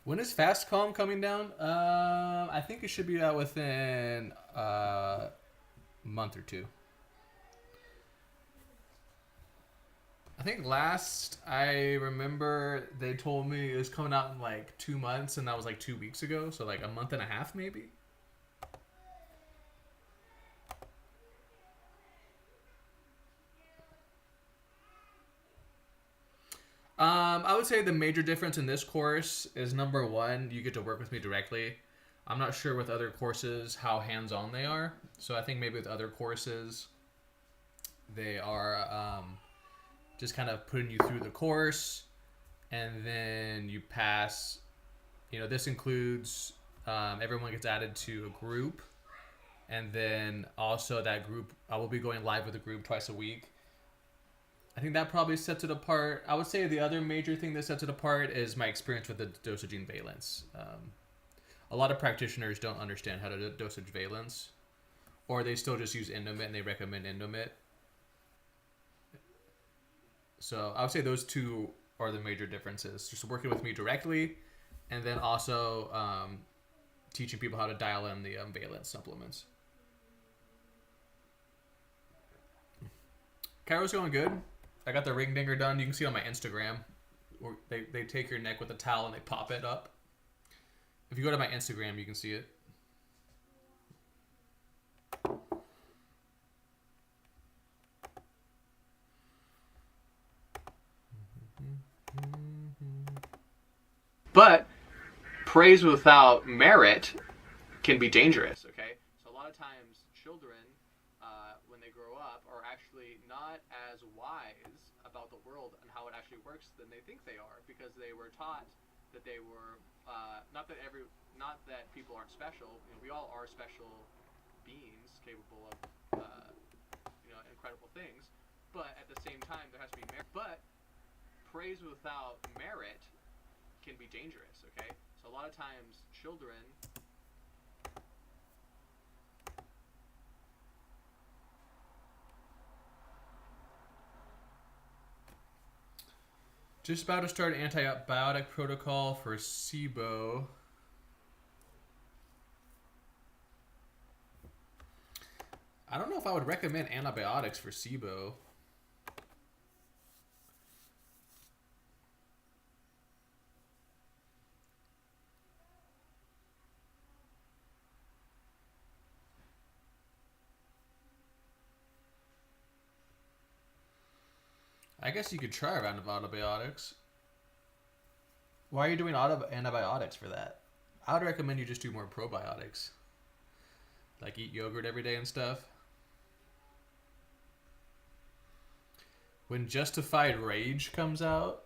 When is Fast Calm coming down? I think it should be out within a month or two. I think last I remember they told me it was coming out in like 2 months, and that was like 2 weeks ago, so like a month and a half maybe. I would say the major difference in this course is number one, you get to work with me directly. I'm not sure with other courses how hands on they are. So I think maybe with other courses, they are just kind of putting you through the course and then you pass. This includes everyone gets added to a group. And then also that group, I will be going live with a group twice a week. I think that probably sets it apart. I would say the other major thing that sets it apart is my experience with the dosaging valence. A lot of practitioners don't understand how to dosage valence, or they still just use Endomit and they recommend Endomit. So I would say those two are the major differences. Just working with me directly, and then also teaching people how to dial in the valence supplements. Chiro's going good. I got the ring dinger done. You can see it on my Instagram. They take your neck with a towel and they pop it up. If you go to my Instagram, you can see it. But praise without merit can be dangerous, okay? So a lot of times children, when they grow up, are actually not as wise about the world and how it actually works than they think they are, because they were taught that they were not that people aren't special. We all are special beings capable of incredible things, but at the same time there has to be merit. But praise without merit can be dangerous, okay? So a lot of times children just about to start an antibiotic protocol for SIBO. I don't know if I would recommend antibiotics for SIBO. I guess you could try around antibiotics. Why are you doing antibiotics for that? I would recommend you just do more probiotics. Like eat yogurt every day and stuff. When justified rage comes out,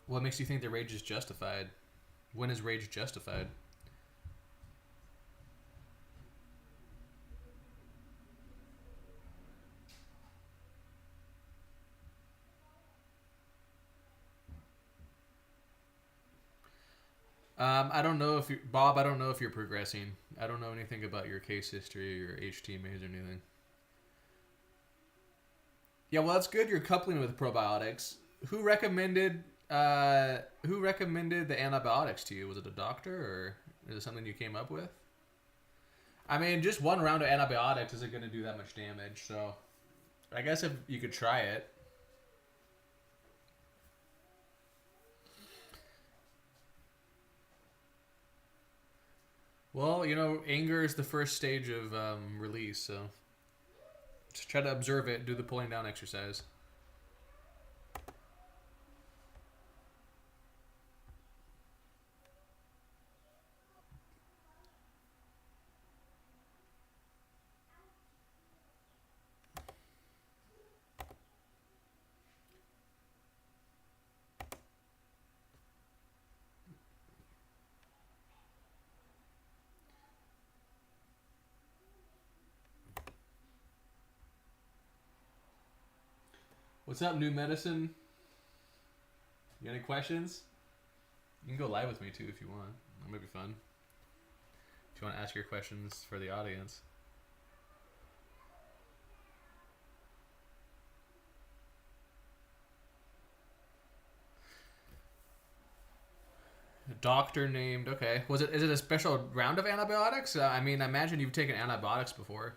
what makes you think the rage is justified? When is rage justified? I don't know if you, Bob. I don't know if you're progressing. I don't know anything about your case history or your HTMAs or anything. Yeah, well, that's good. You're coupling with probiotics. Who recommended? Who recommended the antibiotics to you? Was it a doctor, or is it something you came up with? I mean, just one round of antibiotics isn't going to do that much damage. So, I guess if you could try it. Well, anger is the first stage of release, so just try to observe it, do the pulling down exercise. What's up, New Medicine? You got any questions? You can go live with me too if you want. That might be fun. If you want to ask your questions for the audience. Doctor named. Okay. Is it a special round of antibiotics? I mean, I imagine you've taken antibiotics before.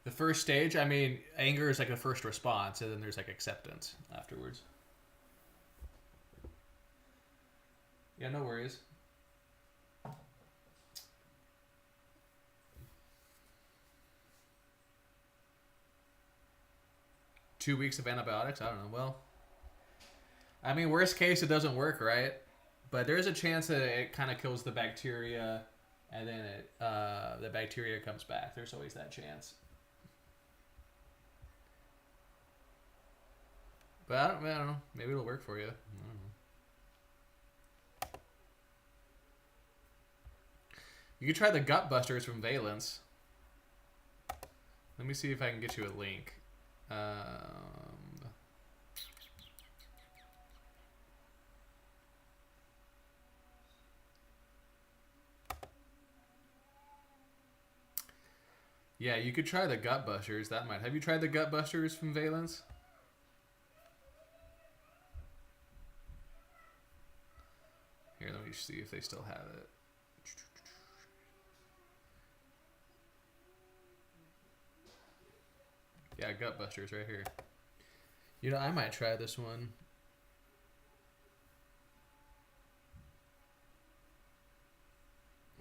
The first stage, I mean, anger is like a first response, and then there's like acceptance afterwards. Yeah, no worries. $2 weeks of antibiotics? I don't know. Well, I mean, worst case, it doesn't work, right? But there is a chance that it kind of kills the bacteria, and then the bacteria comes back. There's always that chance. But I don't know. Maybe it'll work for you. I don't know. You could try the gut busters from Valence. Let me see if I can get you a link. Yeah, you could try the gut busters. That might. Have you tried the gut busters from Valence? Here, let me see if they still have it. Yeah, gut busters right here. You know, I might try this one.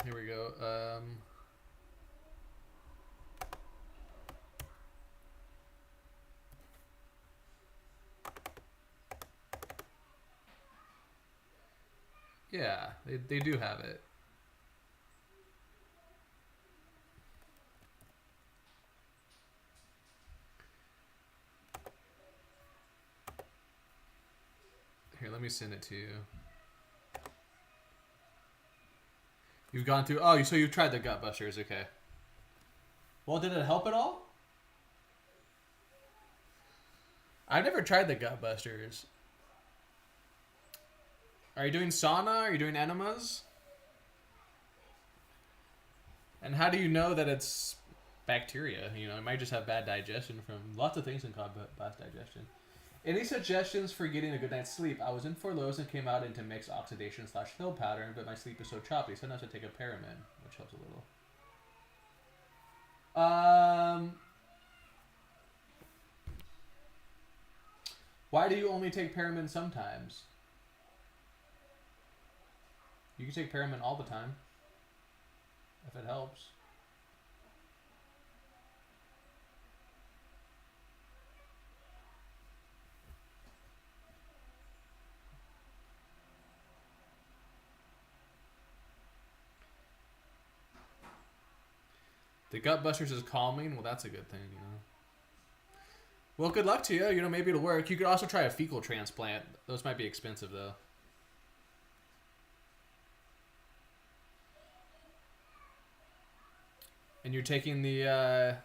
Here we go. Yeah, they do have it. Here, let me send it to you. You've gone through... Oh, so you've tried the gut busters. Okay. Well, did it help at all? I've never tried the gut busters. Are you doing sauna? Are you doing enemas? And how do you know that it's bacteria? You know, it might just have bad digestion from lots of things can cause bad digestion. Any suggestions for getting a good night's sleep? I was in for Lowe's and came out into mixed oxidation/fill pattern, but my sleep is so choppy. Sometimes I take a Paramin, which helps a little. Why do you only take Paramin sometimes? You can take Paramin all the time, if it helps. The gut busters is calming. Well, that's a good thing, you know. Well, good luck to you. You know, maybe it'll work. You could also try a fecal transplant. Those might be expensive, though. And you're taking the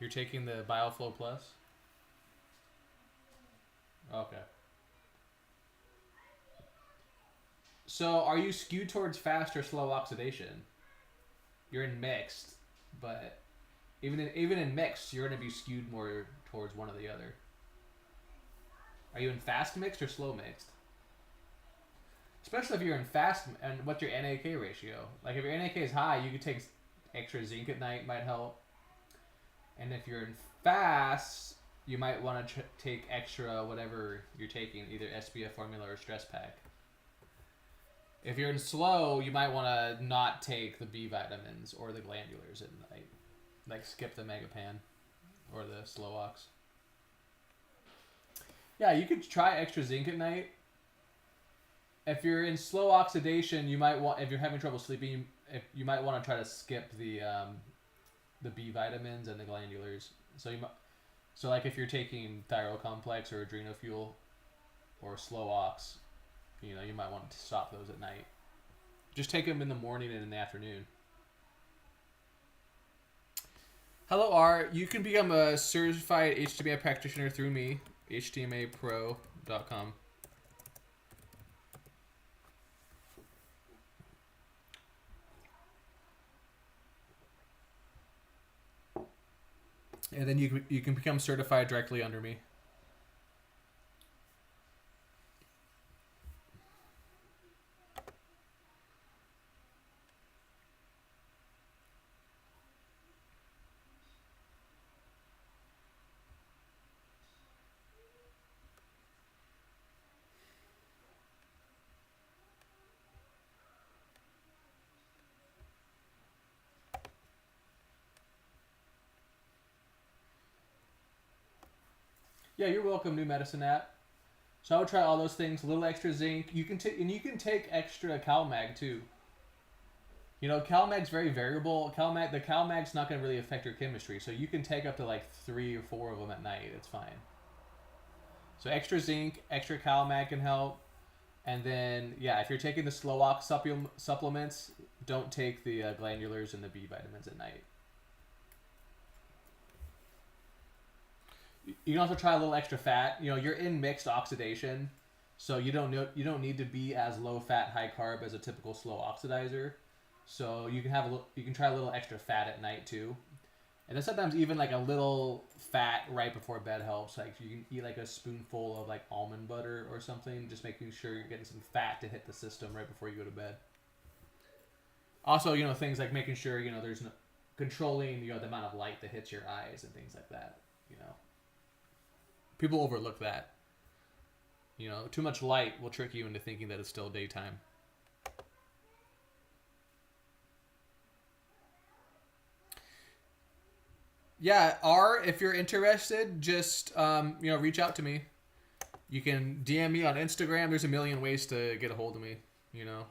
BioFlow Plus? Okay. So, are you skewed towards fast or slow oxidation? You're in mixed, but even in mixed, you're going to be skewed more towards one or the other. Are you in fast mixed or slow mixed? Especially if you're in fast, and what's your NAK ratio? Like if your NAK is high, you could take extra zinc at night, might help. And if you're in fast, you might want to take extra whatever you're taking, either SPF formula or stress pack. If you're in slow, you might want to not take the B vitamins or the glandulars at night. Like skip the Megapan or the Slow Ox. Yeah, you could try extra zinc at night. If you're in slow oxidation, you might want, if you're having trouble sleeping, you might want to try to skip the B vitamins and the glandulars. So like if you're taking Thyrocomplex or Adrenofuel or Slow Ox, you know, you might want to stop those at night. Just take them in the morning and in the afternoon. Hello, R. You can become a certified HTMA practitioner through me, htmapro.com. and then you can become certified directly under me. Yeah, you're welcome, New Medicine app. So I would try all those things. A little extra zinc. You can take extra CalMag too. You know, CalMag's very variable. The CalMag's not going to really affect your chemistry, so you can take up to like 3 or 4 of them at night. It's fine. So extra zinc, extra CalMag can help. And then, yeah, if you're taking the slow ox supplements, don't take the glandulars and the B vitamins at night. You can also try a little extra fat. You know, you're in mixed oxidation, so you don't need to be as low fat, high carb as a typical slow oxidizer. So you can try a little extra fat at night too. And then sometimes even like a little fat right before bed helps. Like you can eat like a spoonful of like almond butter or something, just making sure you're getting some fat to hit the system right before you go to bed. Also, you know, things like making sure, you know, there's no controlling, you know, the amount of light that hits your eyes and things like that, you know. People overlook that. You know, too much light will trick you into thinking that it's still daytime. Yeah, if you're interested, just you know, reach out to me. You can DM me on Instagram. There's a million ways to get a hold of me. You know,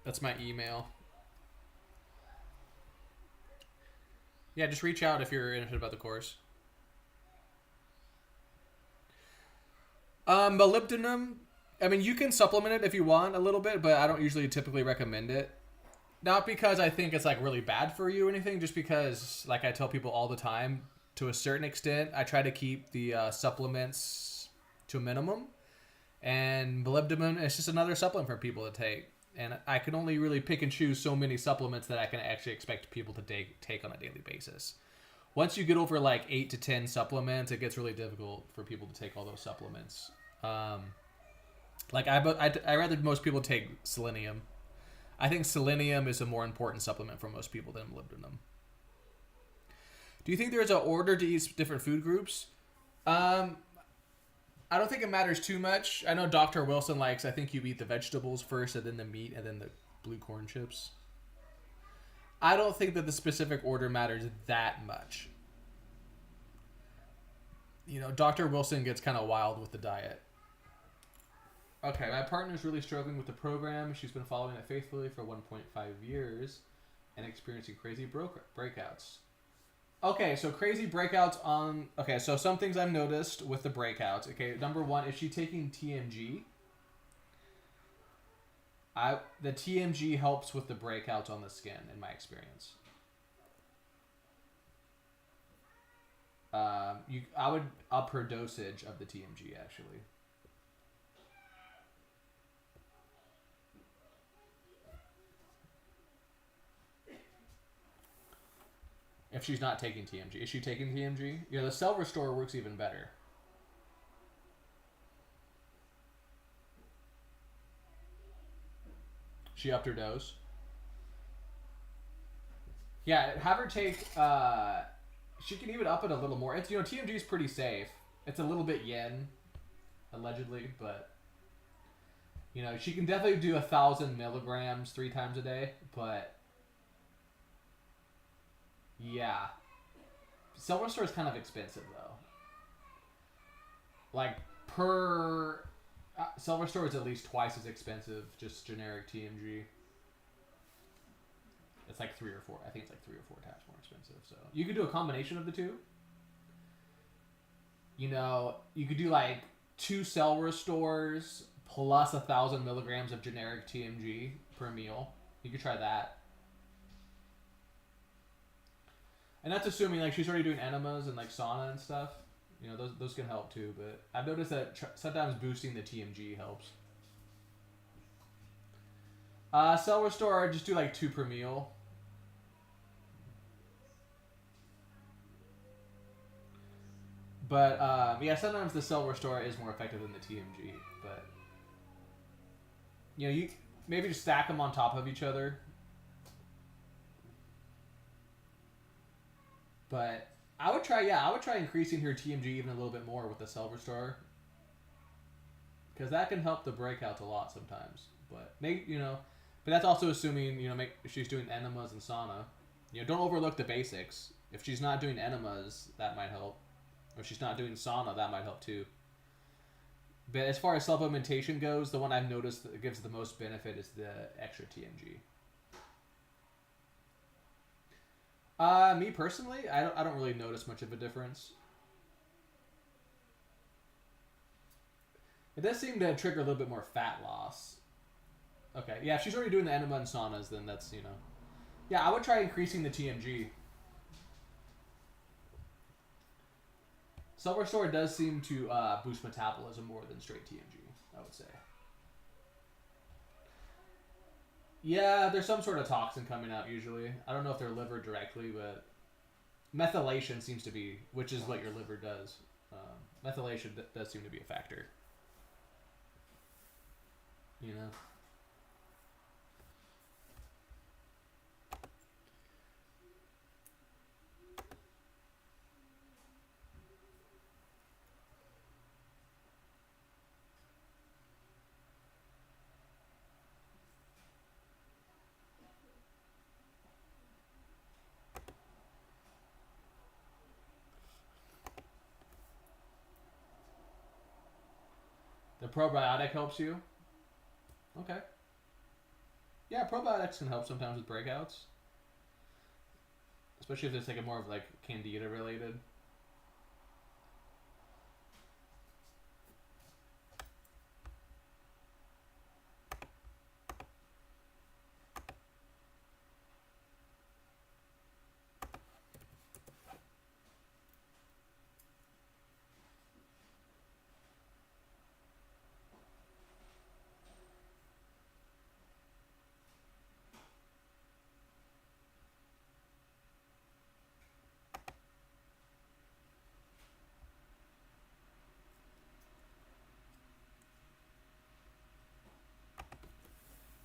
that's my email. Yeah, just reach out if you're interested about the course. Molybdenum. I mean, you can supplement it if you want a little bit, but I don't usually typically recommend it. Not because I think it's like really bad for you or anything, just because, like I tell people all the time, to a certain extent, I try to keep the supplements to a minimum. And molybdenum is just another supplement for people to take. And I can only really pick and choose so many supplements that I can actually expect people to take on a daily basis. Once you get over like 8 to 10 supplements, it gets really difficult for people to take all those supplements. Like I rather most people take selenium. I think selenium is a more important supplement for most people than molybdenum. Do you think there's an order to eat different food groups? I don't think it matters too much. I know Dr. Wilson likes, I think you eat the vegetables first and then the meat and then the blue corn chips. I don't think that the specific order matters that much. You know, Dr. Wilson gets kind of wild with the diet. Okay, my partner's really struggling with the program. She's been following it faithfully for 1.5 years and experiencing crazy breakouts. Okay, so crazy breakouts on... Okay, so some things I've noticed with the breakouts. Okay, number one, is she taking TMG? The TMG helps with the breakouts on the skin, in my experience. I would up her dosage of the TMG, actually. If she's not taking TMG. Is she taking TMG? Yeah, the Cell Restore works even better. She upped her dose. Yeah, have her take... she can even up it a little more. It's, you know, TMG is pretty safe. It's a little bit yen, allegedly, but... You know, she can definitely do 1,000 milligrams 3 times a day, but... Yeah. Cell Restore is kind of expensive, though. Like, per... Cell Restore is at least twice as expensive, just generic TMG. It's like 3 or 4. I think it's like 3 or 4 times more expensive. So you could do a combination of the two. You know, you could do like 2 Cell Restores plus 1,000 milligrams of generic TMG per meal. You could try that. And that's assuming like she's already doing enemas and like sauna and stuff. You know, those can help too. But I've noticed that sometimes boosting the TMG helps. Cell restore, just do like 2 per meal. But yeah, sometimes the cell restore is more effective than the TMG. But you maybe just stack them on top of each other. But I would try increasing her TMG even a little bit more with the cell restore, because that can help the breakouts a lot sometimes. But but that's also assuming she's doing enemas and sauna. Don't overlook the basics. If she's not doing enemas, that might help. Or if she's not doing sauna, that might help too. But as far as supplementation goes, the one I've noticed that gives the most benefit is the extra TMG. Me personally, I don't really notice much of a difference. It does seem to trigger a little bit more fat loss. Okay, yeah, if she's already doing the enema and saunas, then that's, Yeah, I would try increasing the TMG. Cell Restore does seem to boost metabolism more than straight TMG, I would say. Yeah, there's some sort of toxin coming out usually. I don't know if they're liver directly, but methylation seems to be, which is what your liver does. Methylation does seem to be a factor. The probiotic helps you? Okay. Yeah, probiotics can help sometimes with breakouts. Especially if it's like a more of like candida related.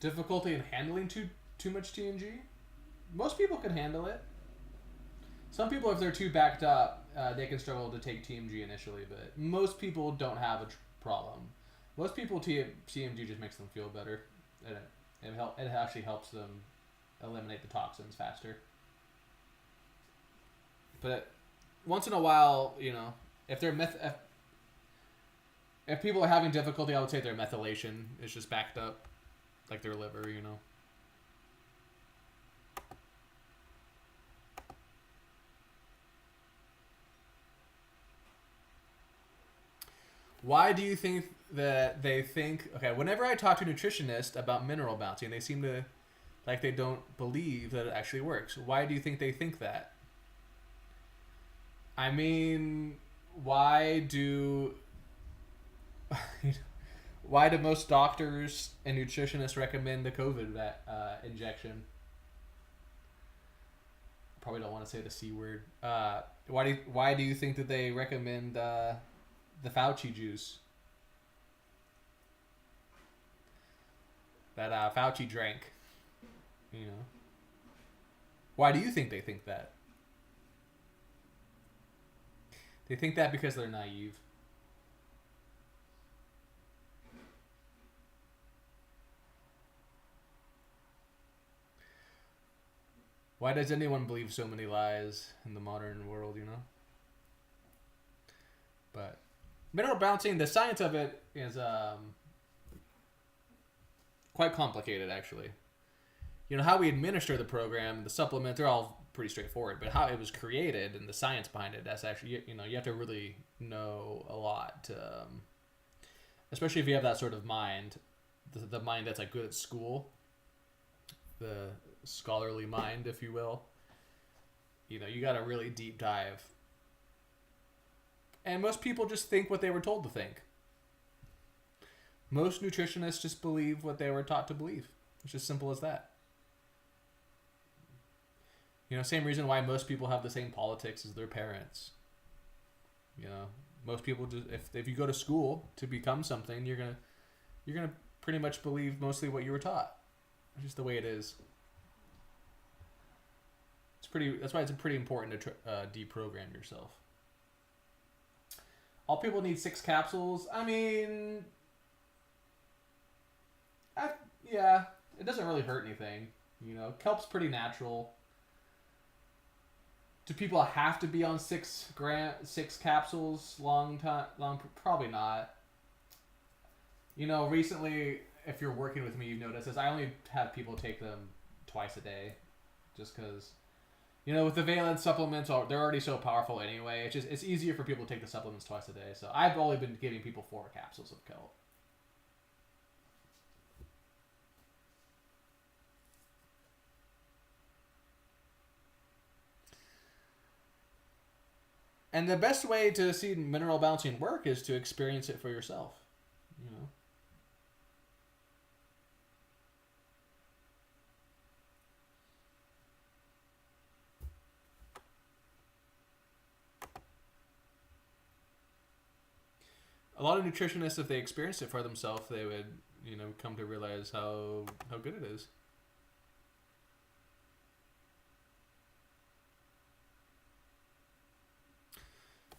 Difficulty in handling too much TNG? Most people can handle it. Some people, if they're too backed up, they can struggle to take TMG initially, but most people don't have a problem. Most people, TMG just makes them feel better. It actually helps them eliminate the toxins faster. But once in a while, if they're if people are having difficulty, I would say their methylation is just backed up, like their liver, Why do you think that they think... Okay, whenever I talk to nutritionists about mineral balancing, they seem to... Like, they don't believe that it actually works. Why do you think they think that? I mean, why do... Why do most doctors and nutritionists recommend the COVID injection? Probably don't want to say the C word. Why do you think that they recommend... the Fauci juice that Fauci drank, Why do you think they think that? They think that because they're naive. Why does anyone believe so many lies in the modern world, But mineral balancing, the science of it is quite complicated, actually. How we administer the program, the supplements, they're all pretty straightforward. But how it was created and the science behind it, that's actually, you have to really know a lot. Especially if you have that sort of mind, the mind that's like good at school, the scholarly mind, if you will. You got to really deep dive. And most people just think what they were told to think. Most nutritionists just believe what they were taught to believe. It's just simple as that. You know, same reason why most people have the same politics as their parents. You know, most people just if you go to school to become something, you're gonna pretty much believe mostly what you were taught. It's just the way it is. That's why it's pretty important to deprogram yourself. All people need 6 capsules. I mean, yeah, it doesn't really hurt anything. You know, kelp's pretty natural. Do people have to be on 6 capsules long time? Probably not. You know, recently, if you're working with me, you've noticed this. I only have people take them twice a day, just because. You know, with the valence supplements, they're already so powerful anyway. It's easier for people to take the supplements twice a day. So I've only been giving people 4 capsules of kelp. And the best way to see mineral balancing work is to experience it for yourself. You know. A lot of nutritionists, if they experienced it for themselves, they would, you know, come to realize how good it is.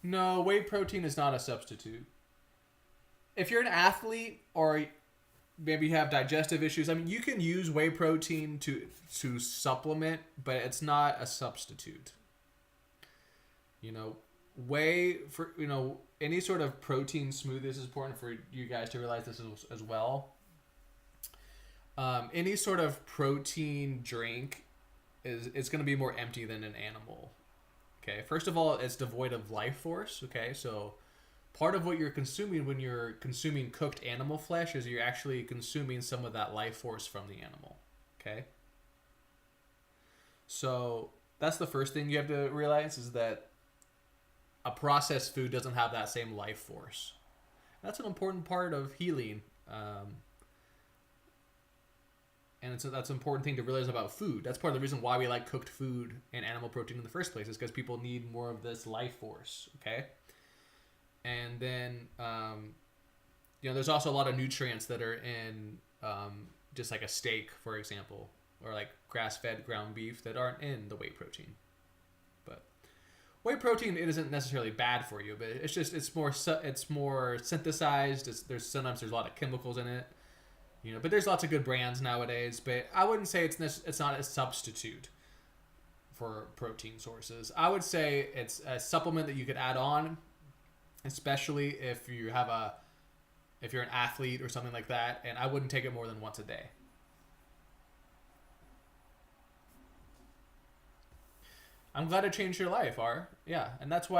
No, whey protein is not a substitute. If you're an athlete or maybe you have digestive issues, I mean, you can use whey protein to supplement, but it's not a substitute. You know, whey for, you know, any sort of protein smoothie, this is important for you guys to realize this as well. Any sort of protein drink it's going to be more empty than an animal. Okay, first of all, it's devoid of life force. Okay, so part of what you're consuming when you're consuming cooked animal flesh is you're actually consuming some of that life force from the animal. Okay, so that's the first thing you have to realize, is that a processed food doesn't have that same life force. That's an important part of healing. And that's an important thing to realize about food. That's part of the reason why we like cooked food and animal protein in the first place, is because people need more of this life force, okay? And then, you know, there's also a lot of nutrients that are in just like a steak, for example, or like grass-fed ground beef that aren't in the whey protein. But whey protein, it isn't necessarily bad for you, but it's more synthesized. Sometimes there's a lot of chemicals in it. You know, but there's lots of good brands nowadays. But I wouldn't say it's not a substitute for protein sources. I would say it's a supplement that you could add on, especially if you're an athlete or something like that. And I wouldn't take it more than once a day. I'm glad it changed your life, R. Yeah, and at the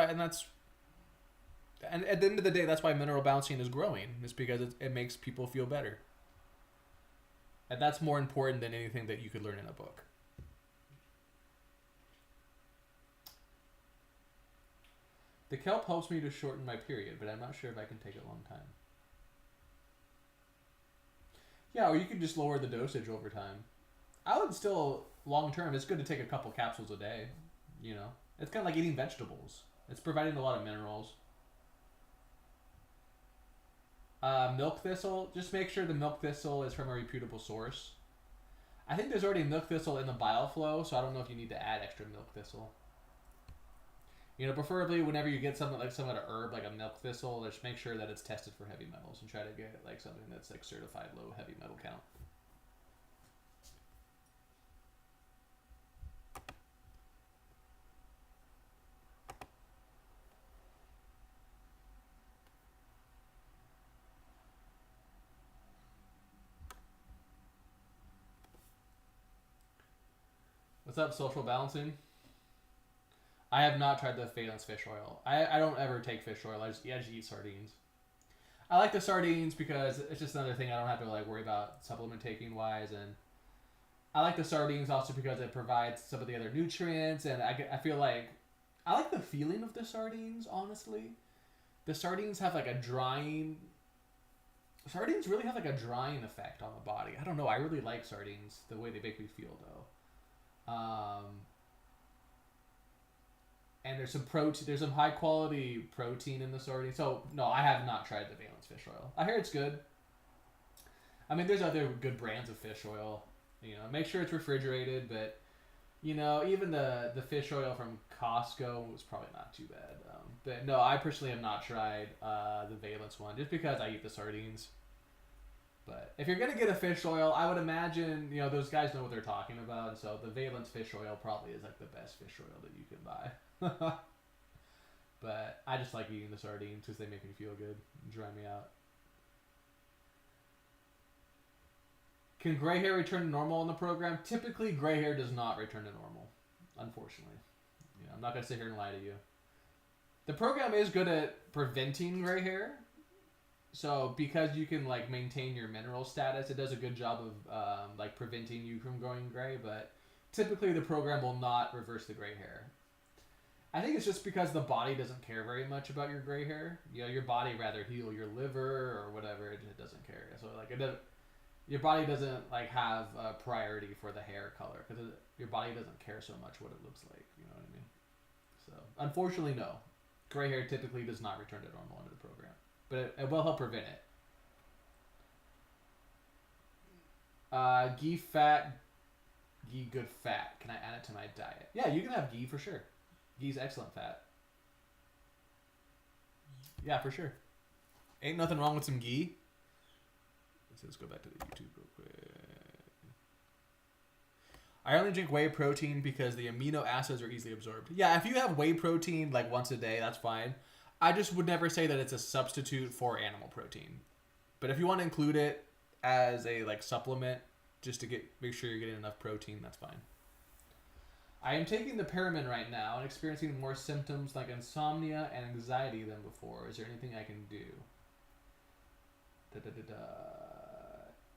end of the day, that's why mineral balancing is growing. It's because it makes people feel better. And that's more important than anything that you could learn in a book. The kelp helps me to shorten my period, but I'm not sure if I can take it a long time. Yeah, or you could just lower the dosage over time. I would still, long term, it's good to take a couple capsules a day. You know, it's kind of like eating vegetables. It's providing a lot of minerals. Milk thistle, just make sure the milk thistle is from a reputable source. I think there's already milk thistle in the bioflow, so I don't know if you need to add extra milk thistle. You know, preferably whenever you get something like some kind of herb, like a milk thistle, just make sure that it's tested for heavy metals and try to get like something that's like certified low heavy metal count. What's up, social balancing? I have not tried the Valence fish oil. I don't ever take fish oil. I just eat sardines. I like the sardines because it's just another thing I don't have to like worry about supplement taking wise, and I like the sardines also because it provides some of the other nutrients, and I feel like I like the feeling of the sardines. Honestly, the sardines have like a drying Sardines really have like a drying effect on the body. I don't know. I really like sardines the way they make me feel though. And there's some protein. There's some high quality protein in the sardine. So no, I have not tried the Valence fish oil. I hear it's good. I mean, there's other good brands of fish oil. You know, make sure it's refrigerated, but you know, even the fish oil from Costco was probably not too bad. But no, I personally have not tried the Valence one just because I eat the sardines. But if you're gonna get a fish oil, I would imagine you know those guys know what they're talking about, and so the Valence fish oil probably is like the best fish oil that you can buy. But I just like eating the sardines because they make me feel good and dry me out. Can gray hair return to normal in the program? Typically, gray hair does not return to normal, unfortunately. Yeah, I'm not going to sit here and lie to you. The program is good at preventing gray hair. So, because you can, like, maintain your mineral status, it does a good job of, like, preventing you from going gray. But typically, the program will not reverse the gray hair. I think it's just because the body doesn't care very much about your gray hair. You know, your body rather heal your liver or whatever. It doesn't care. So, like, it doesn't... Your body doesn't like have a priority for the hair color because your body doesn't care so much what it looks like. You know what I mean? So unfortunately, no. Gray hair typically does not return to normal under the program, but it will help prevent it. Ghee fat, ghee good fat. Can I add it to my diet? Yeah, you can have ghee for sure. Ghee's excellent fat. Yeah, for sure. Ain't nothing wrong with some ghee. Let's go back to the YouTube real quick. I only drink whey protein because the amino acids are easily absorbed. Yeah, if you have whey protein like once a day, that's fine. I just would never say that it's a substitute for animal protein. But if you want to include it as a like supplement, just to make sure you're getting enough protein, that's fine. I am taking the Paramin right now and experiencing more symptoms like insomnia and anxiety than before. Is there anything I can do?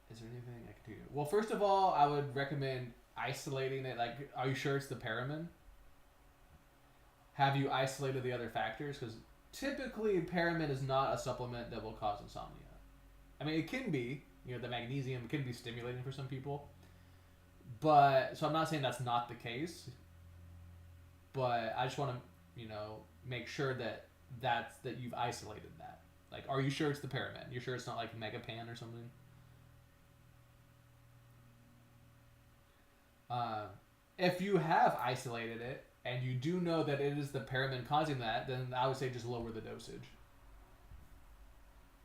Is there anything I can do? Well, first of all, I would recommend isolating it. Like, are you sure it's the Paramin? Have you isolated the other factors? Because typically, Paramin is not a supplement that will cause insomnia. I mean, it can be. You know, the magnesium can be stimulating for some people. But, so I'm not saying that's not the case. But I just want to, you know, make sure that you've isolated that. Like, are you sure it's the Paramin? You're sure it's not like Megapan or something? If you have isolated it and you do know that it is the Paramin causing that, then I would say just lower the dosage.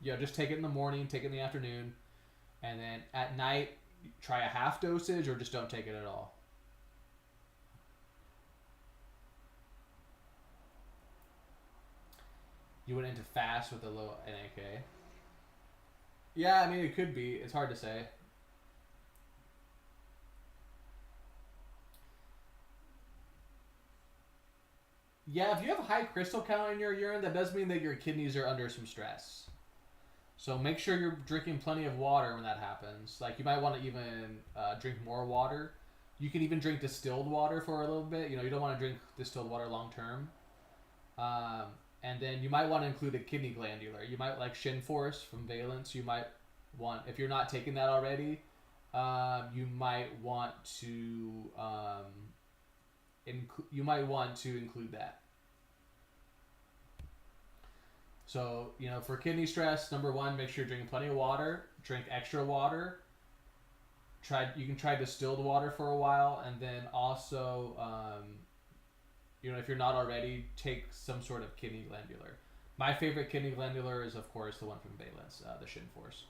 You know, just take it in the morning, take it in the afternoon, and then at night try a half dosage or just don't take it at all. You went into fast with a low NAK. Yeah, I mean, it could be. It's hard to say. Yeah, if you have a high crystal count in your urine, that does mean that your kidneys are under some stress. So make sure you're drinking plenty of water when that happens. Like, you might want to even drink more water. You can even drink distilled water for a little bit. You know, you don't want to drink distilled water long term. And then you might want to include a kidney glandular. You might like Shin Force from Valence. You might want, if you're not taking that already, you might want to include that. So, you know, for kidney stress, number one, make sure you're drinking plenty of water. Drink extra water. You can try distilled water for a while, and then also, you know, if you're not already, take some sort of kidney glandular. My favorite kidney glandular is, of course, the one from Valence, the Shin Force.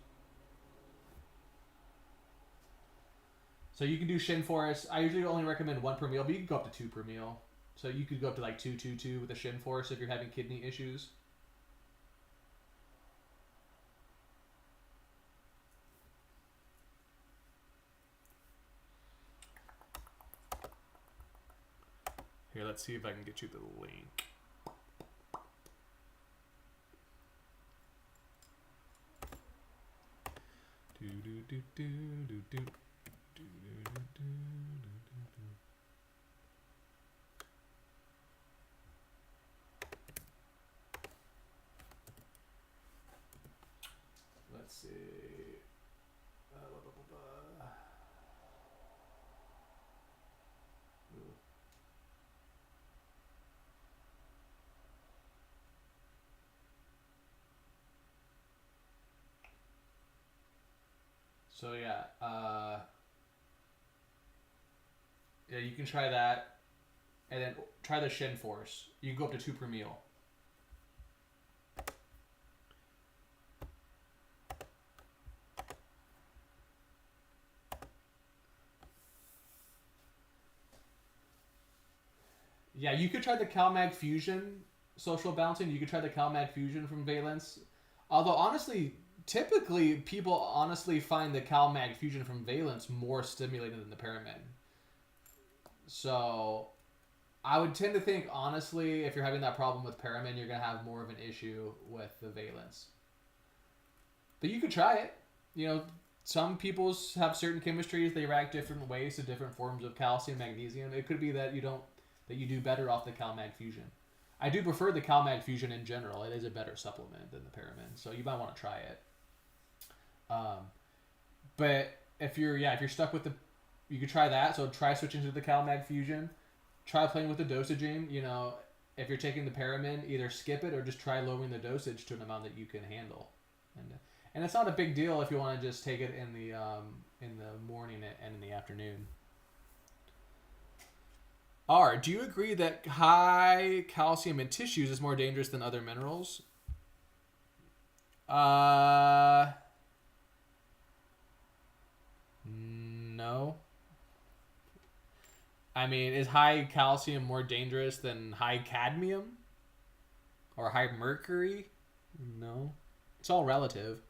So you can do Shin Force. I usually only recommend 1 per meal, but you can go up to 2 per meal. So you could go up to like 2 with the Shin Force if you're having kidney issues. Here, let's see if I can get you the link. Let's let's see. Blah, blah, blah, blah. Ooh. So yeah, yeah, you can try that, and then try the shin force. You can go up to 2 per meal. Yeah, you could try the CalMag Fusion social balancing. You could try the CalMag Fusion from Valence. Although honestly, typically people honestly find the CalMag Fusion from Valence more stimulating than the Paramin. So I would tend to think honestly, if you're having that problem with Paramin, you're gonna have more of an issue with the Valence. But you could try it. You know, some people have certain chemistries; they react different ways to different forms of calcium, magnesium. It could be that you do better off the CalMag Fusion. I do prefer the CalMag Fusion in general. It is a better supplement than the Paramin, so you might want to try it. But if you're stuck with you could try that. So try switching to the CalMag Fusion. Try playing with the dosaging. You know, if you're taking the Paramin, either skip it or just try lowering the dosage to an amount that you can handle. And it's not a big deal if you want to just take it in the morning and in the afternoon. R, do you agree that high calcium in tissues is more dangerous than other minerals? No. I mean, is high calcium more dangerous than high cadmium? Or high mercury? No. It's all relative.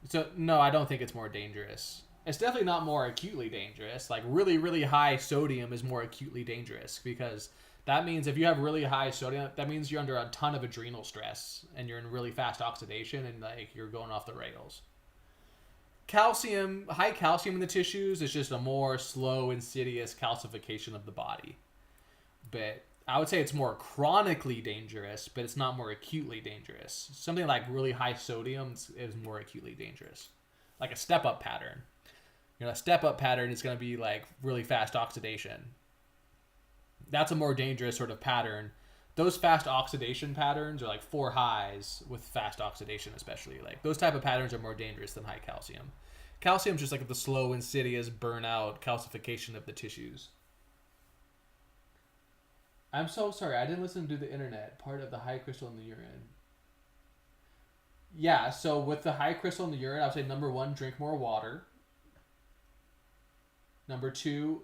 So, no, I don't think it's more dangerous. It's definitely not more acutely dangerous. Like, really, really high sodium is more acutely dangerous because that means if you have really high sodium, that means you're under a ton of adrenal stress and you're in really fast oxidation and, like, you're going off the rails. Calcium, high calcium in the tissues is just a more slow, insidious calcification of the body. But I would say it's more chronically dangerous, but it's not more acutely dangerous. Something like really high sodium is more acutely dangerous. Like a step-up pattern. You know, a step-up pattern is going to be like really fast oxidation. That's a more dangerous sort of pattern. Those fast oxidation patterns are like 4 highs with fast oxidation especially. Like those type of patterns are more dangerous than high calcium. Calcium is just like the slow, insidious burnout, calcification of the tissues. I'm so sorry. I didn't listen to the internet. Part of the high crystal in the urine. Yeah, so with the high crystal in the urine, I would say number 1, drink more water. Number 2,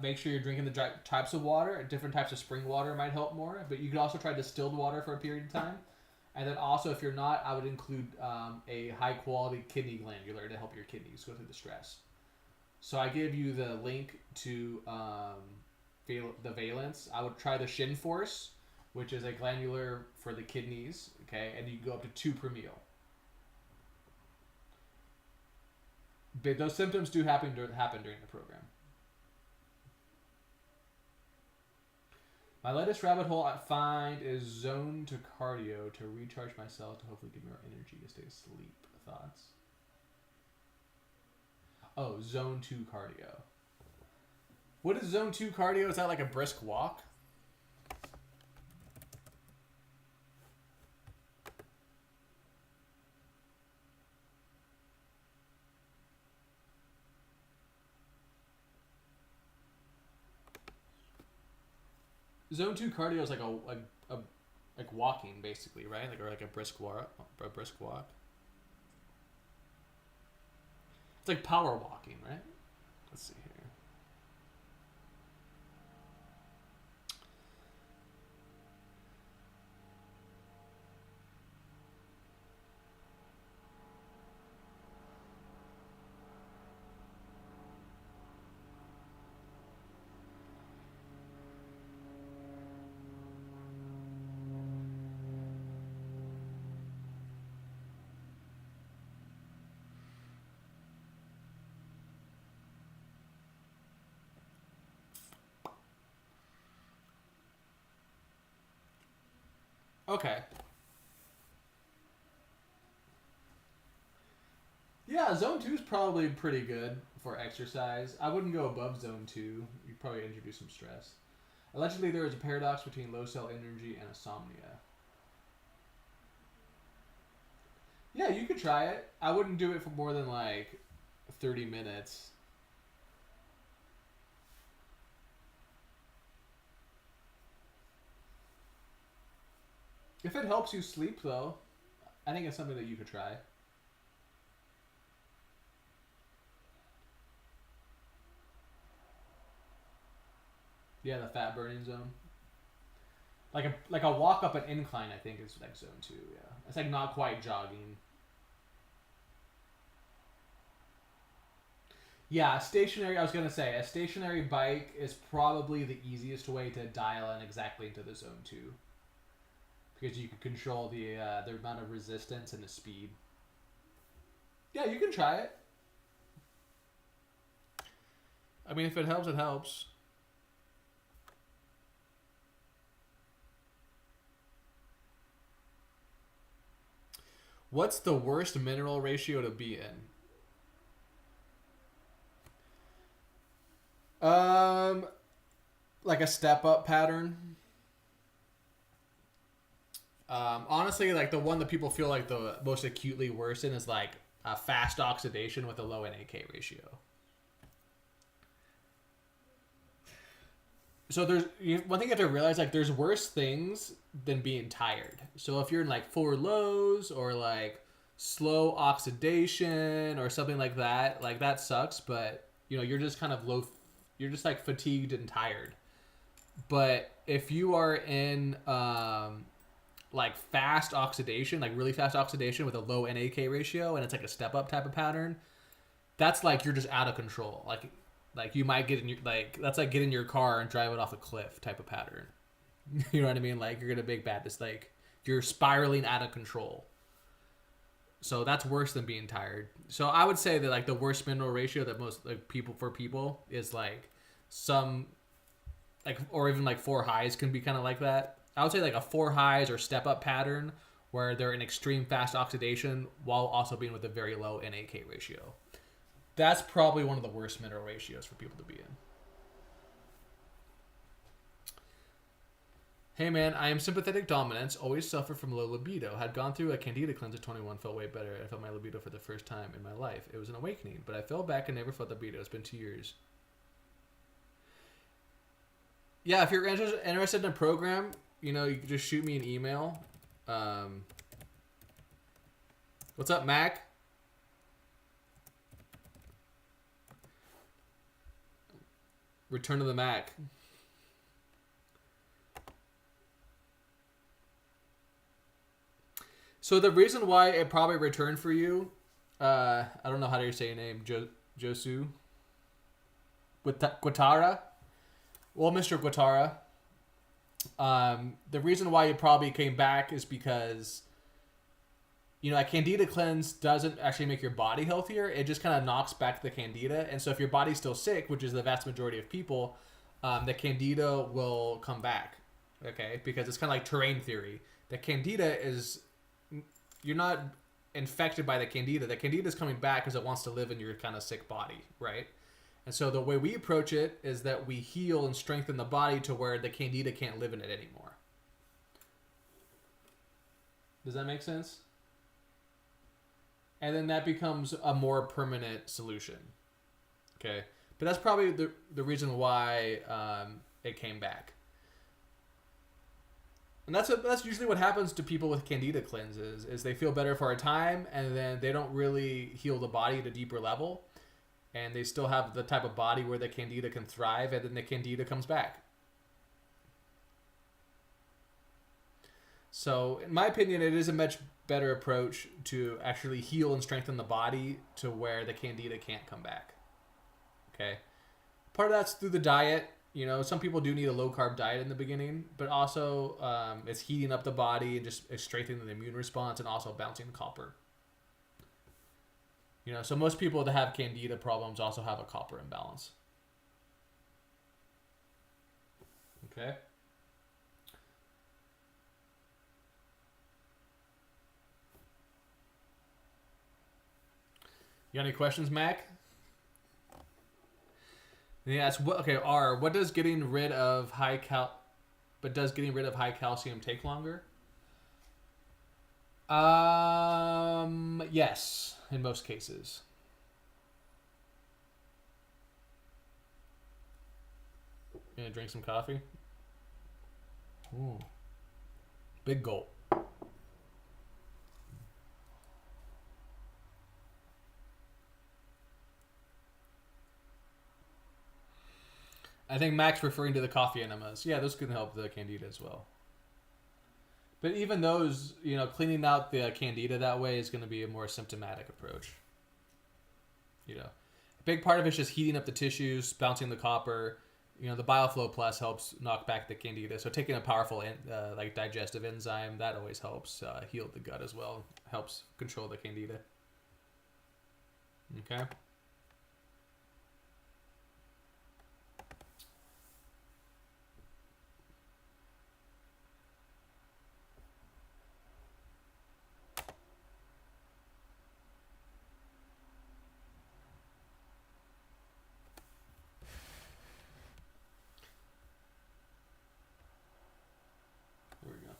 make sure you're drinking the types of water. Different types of spring water might help more, but you could also try distilled water for a period of time. And then also, if you're not, I would include a high quality kidney glandular to help your kidneys go through the stress. So I give you the link to the Valence. I would try the Shin Force, which is a glandular for the kidneys, okay, and you can go up to 2 per meal. But those symptoms do happen during the program. My latest rabbit hole I find is zone to cardio to recharge myself to hopefully give me more energy to stay asleep. Thoughts? Oh, zone 2 cardio. What is zone 2 cardio? Is that like a brisk walk? Zone 2 cardio is like like walking basically, right? Like or like a brisk walk. It's like power walking, right? Let's see here. Okay. Yeah, zone 2 is probably pretty good for exercise. I wouldn't go above zone 2. You'd probably introduce some stress. Allegedly, there is a paradox between low cell energy and insomnia. Yeah, you could try it. I wouldn't do it for more than like 30 minutes. If it helps you sleep, though, I think it's something that you could try. Yeah, the fat burning zone. Like a walk up an incline, I think is like zone 2. Yeah, it's like not quite jogging. Yeah, stationary. I was gonna say a stationary bike is probably the easiest way to dial in exactly into the zone 2, because you can control the amount of resistance and the speed. Yeah, you can try it. I mean, if it helps, it helps. What's the worst mineral ratio to be in? Like a step up pattern. Honestly, like the one that people feel like the most acutely worse in is like a fast oxidation with a low NAK ratio. So there's one thing you have to realize, like there's worse things than being tired. So if you're in like 4 lows or like slow oxidation or something like that sucks. But you know, you're just kind of low, you're just like fatigued and tired. But if you are in like fast oxidation, like really fast oxidation with a low NAK ratio, and it's like a step up type of pattern, that's like you're just out of control. Like you might get in your, like that's like get in your car and drive it off a cliff type of pattern. You know what I mean? Like you're gonna make bad, just like you're spiraling out of control. So that's worse than being tired. So I would say that like the worst mineral ratio that most like people is like some like, or even like 4 highs can be kind of like that. I would say like a 4 highs or step up pattern where they're in extreme fast oxidation while also being with a very low NAK ratio. That's probably one of the worst mineral ratios for people to be in. Hey man, I am sympathetic dominance, always suffer from low libido. Had gone through a candida cleanse at 21, felt way better. I felt my libido for the first time in my life. It was an awakening, but I fell back and never felt libido. It's been 2 years. Yeah, if you're interested in a program, you know, you can just shoot me an email. What's up, Mac? Return to the Mac. So the reason why it probably returned for you, I don't know how to say your name, Josu Guatara. Well, Mr. Guatara, the reason why it probably came back is because, you know, a candida cleanse doesn't actually make your body healthier. It just kind of knocks back the candida. And so if your body's still sick, which is the vast majority of people, the candida will come back. Okay? Because it's kind of like terrain theory. The candida is, you're not infected by the candida. The candida is coming back because it wants to live in your kind of sick body, right? And so the way we approach it is that we heal and strengthen the body to where the candida can't live in it anymore. Does that make sense? And then that becomes a more permanent solution. Okay? But that's probably the reason why it came back. And that's usually what happens to people with candida cleanses, is they feel better for a time, and then they don't really heal the body at a deeper level. And they still have the type of body where the candida can thrive, and then the candida comes back. So, in my opinion, it is a much better approach to actually heal and strengthen the body to where the candida can't come back. Okay? Part of that's through the diet. You know, some people do need a low-carb diet in the beginning, but also it's heating up the body and just strengthening the immune response and also balancing copper. You know, so most people that have candida problems also have a copper imbalance. Okay? You got any questions, Mac? Yes. What? Okay. R. What does getting rid of But does getting rid of high calcium take longer? Yes, in most cases. You gonna drink some coffee? Ooh. Big gulp. I think Mac's referring to the coffee enemas. Yeah, those can help the candida as well. But even those, cleaning out the candida that way is going to be a more symptomatic approach. A big part of it is just heating up the tissues, bouncing the copper. The BioFlow Plus helps knock back the candida. So taking a powerful like digestive enzyme, that always helps heal the gut as well. Helps control the candida. Okay. There we go.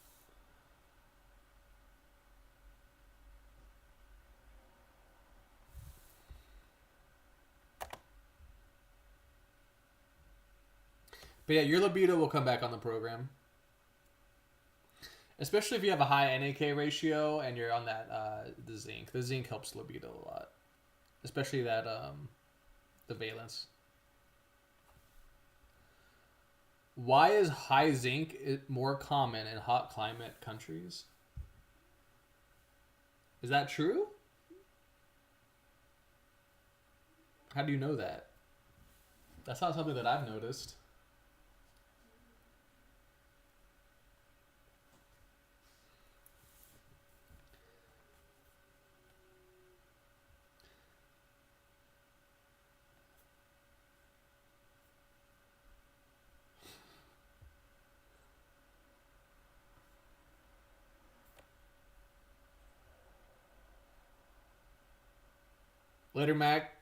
But yeah, your libido will come back on the program. Especially if you have a high NAK ratio and you're on that the zinc. The zinc helps libido a lot. Especially that the valence. Why is high zinc more common in hot climate countries? Is that true? How do you know that? That's not something that I've noticed. Later, Mac.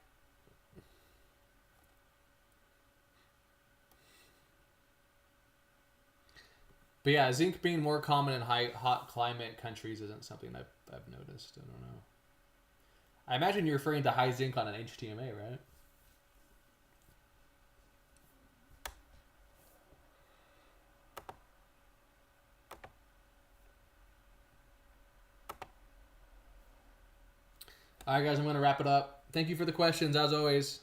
But yeah, zinc being more common in hot climate countries isn't something I've noticed. I don't know. I imagine you're referring to high zinc on an HTMA, right? All right, guys, I'm going to wrap it up. Thank you for the questions, as always.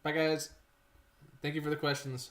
Bye, guys. Thank you for the questions.